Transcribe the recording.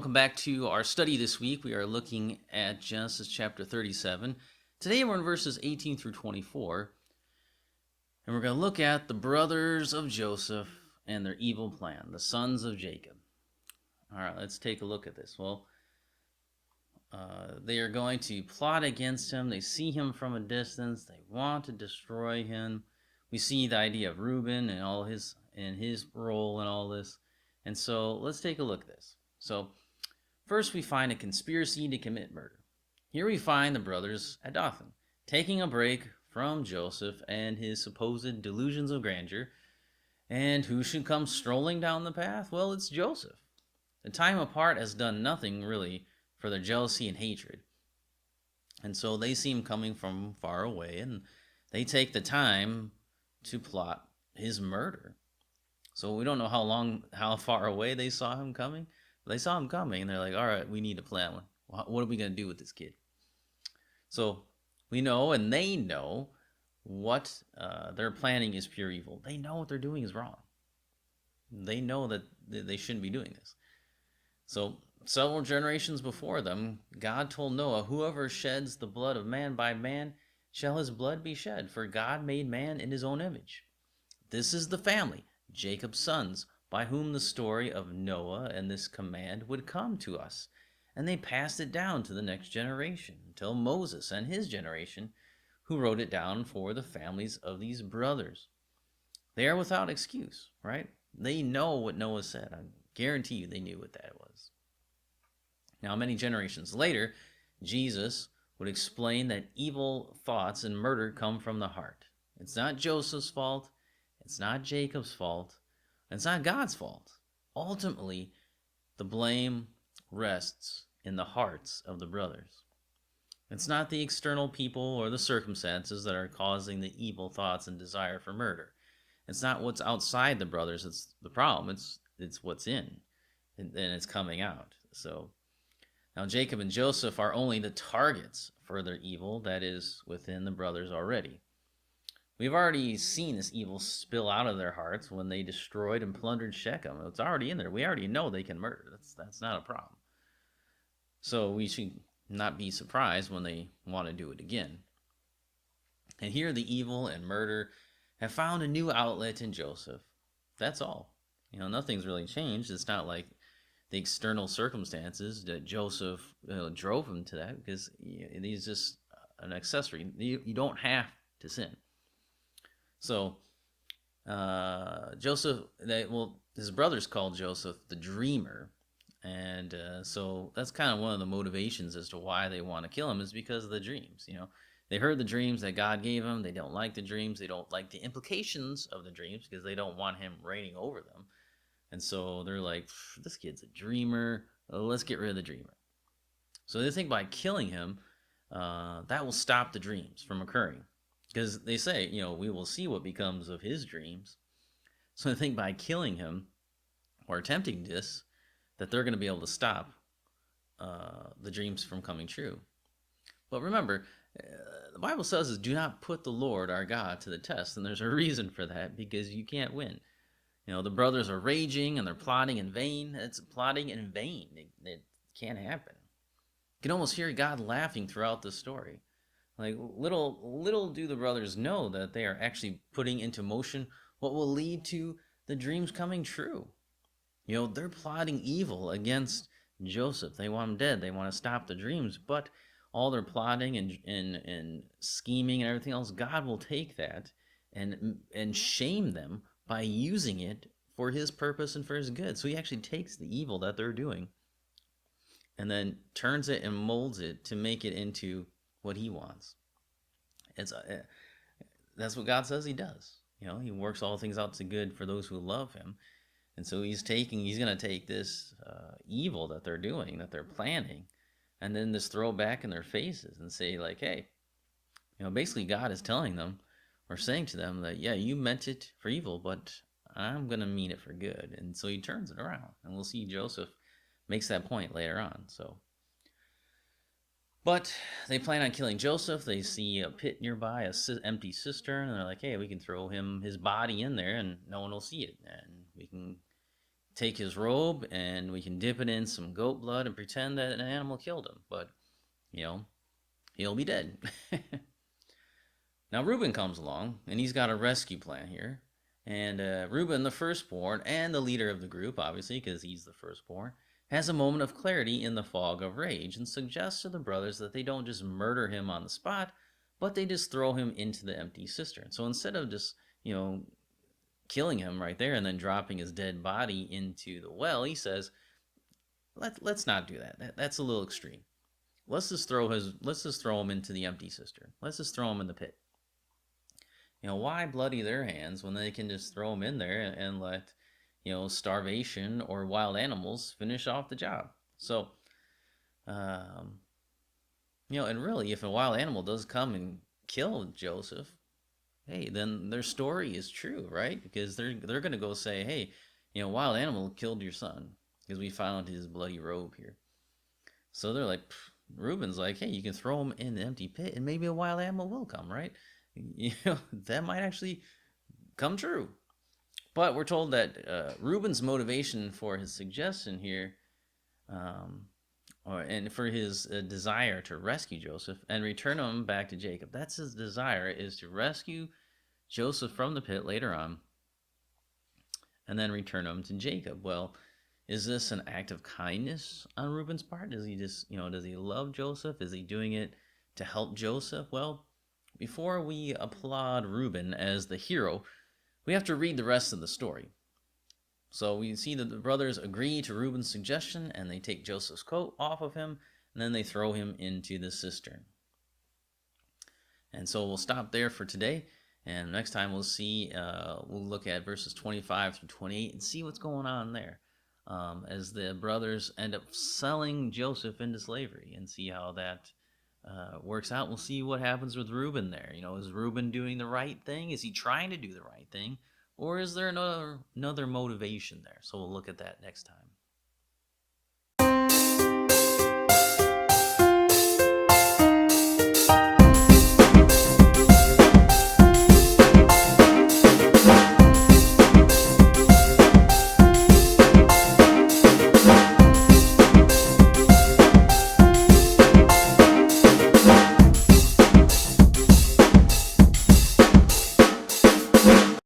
welcome back to our study this week. We are looking at Genesis chapter 37. Today we're in verses 18 through 24, and we're going to look at the brothers of Joseph and their evil plan, the sons of Jacob. All right, let's take a look at this. Well, they are going to plot against him. They see him from a distance. They want to destroy him. We see the idea of Reuben and his role in all this. And so let's take a look at this. So first we find a conspiracy to commit murder. Here we find the brothers at Dothan, taking a break from Joseph and his supposed delusions of grandeur. And who should come strolling down the path? Well, it's Joseph. The time apart has done nothing really for their jealousy and hatred. And so they see him coming from far away, and they take the time to plot his murder. So we don't know how far away they saw him coming. They saw him coming, and they're like, all right, we need to plan one. What are we going to do with this kid? So we know, and they know, what they're planning is pure evil. They know what they're doing is wrong. They know that they shouldn't be doing this. So several generations before them, God told Noah, whoever sheds the blood of man by man, shall his blood be shed, for God made man in his own image. This is the family, Jacob's sons, by whom the story of Noah and this command would come to us. And they passed it down to the next generation, until Moses and his generation, who wrote it down for the families of these brothers. They are without excuse, right? They know what Noah said. I guarantee you they knew what that was. Now, many generations later, Jesus would explain that evil thoughts and murder come from the heart. It's not Joseph's fault. It's not Jacob's fault. It's not God's fault. Ultimately, the blame rests in the hearts of the brothers. It's not the external people or the circumstances that are causing the evil thoughts and desire for murder. It's not what's outside the brothers that's the problem. It's what's in, and it's coming out. So now Jacob and Joseph are only the targets for their evil that is within the brothers already. We've already seen this evil spill out of their hearts when they destroyed and plundered Shechem. It's already in there. We already know they can murder. That's not a problem. So we should not be surprised when they want to do it again. And here the evil and murder have found a new outlet in Joseph. That's all. Nothing's really changed. It's not like the external circumstances that Joseph drove him to that, because he's just an accessory. You don't have to sin. So Joseph, his brothers called Joseph the dreamer, and so that's kind of one of the motivations as to why they want to kill him, is because of the dreams. They heard the dreams that God gave them. They don't like the dreams. They don't like the implications of the dreams, because they don't want him reigning over them. And so they're like, this kid's a dreamer. Let's get rid of the dreamer. So they think by killing him, that will stop the dreams from occurring. Because they say, we will see what becomes of his dreams. So I think by killing him or attempting this, that they're going to be able to stop the dreams from coming true. But remember, the Bible says, do not put the Lord our God to the test. And there's a reason for that, because you can't win. The brothers are raging and they're plotting in vain. It's plotting in vain. It can't happen. You can almost hear God laughing throughout the story. Like, little do the brothers know that they are actually putting into motion what will lead to the dreams coming true. They're plotting evil against Joseph. They want him dead. They want to stop the dreams. But all their plotting and scheming and everything else, God will take that and shame them by using it for his purpose and for his good. So he actually takes the evil that they're doing and then turns it and molds it to make it into what he wants. That's what God says he does. He works all things out to good for those who love him. And so he's going to take this evil that they're doing, that they're planning, and then just throw back in their faces and say, like, hey, basically God is telling them or saying to them that, yeah, you meant it for evil, but I'm going to mean it for good. And so he turns it around, and we'll see Joseph makes that point later on. But they plan on killing Joseph. They see a pit nearby, an empty cistern, and they're like, hey, we can throw his body in there and no one will see it. And we can take his robe and we can dip it in some goat blood and pretend that an animal killed him. But, you know, he'll be dead. Now, Reuben comes along and he's got a rescue plan here. And Reuben, the firstborn and the leader of the group, obviously, because he's the firstborn, has a moment of clarity in the fog of rage and suggests to the brothers that they don't just murder him on the spot, but they just throw him into the empty cistern. So instead of just, killing him right there and then dropping his dead body into the well, he says, let's not do that. That's a little extreme. Let's just throw him into the empty cistern. Let's just throw him in the pit. Why bloody their hands when they can just throw him in there and let starvation or wild animals finish off the job? So, and really, if a wild animal does come and kill Joseph, hey, then their story is true, right? Because they're going to go say, hey, wild animal killed your son because we found his bloody robe here. So they're like, Reuben's like, hey, you can throw him in the empty pit and maybe a wild animal will come, right? That might actually come true. But we're told that Reuben's motivation for his suggestion here, and for his desire to rescue Joseph and return him back to Jacob. That's his desire, is to rescue Joseph from the pit later on and then return him to Jacob. Well, is this an act of kindness on Reuben's part? Does he just, does he love Joseph? Is he doing it to help Joseph? Well, before we applaud Reuben as the hero, we have to read the rest of the story. So we see that the brothers agree to Reuben's suggestion and they take Joseph's coat off of him and then they throw him into the cistern. And so we'll stop there for today. And next time we'll look at verses 25 through 28 and see what's going on there as the brothers end up selling Joseph into slavery and see how that works out. We'll see what happens with Reuben there. Is Reuben doing the right thing? Is he trying to do the right thing? Or is there another motivation there? So we'll look at that next time.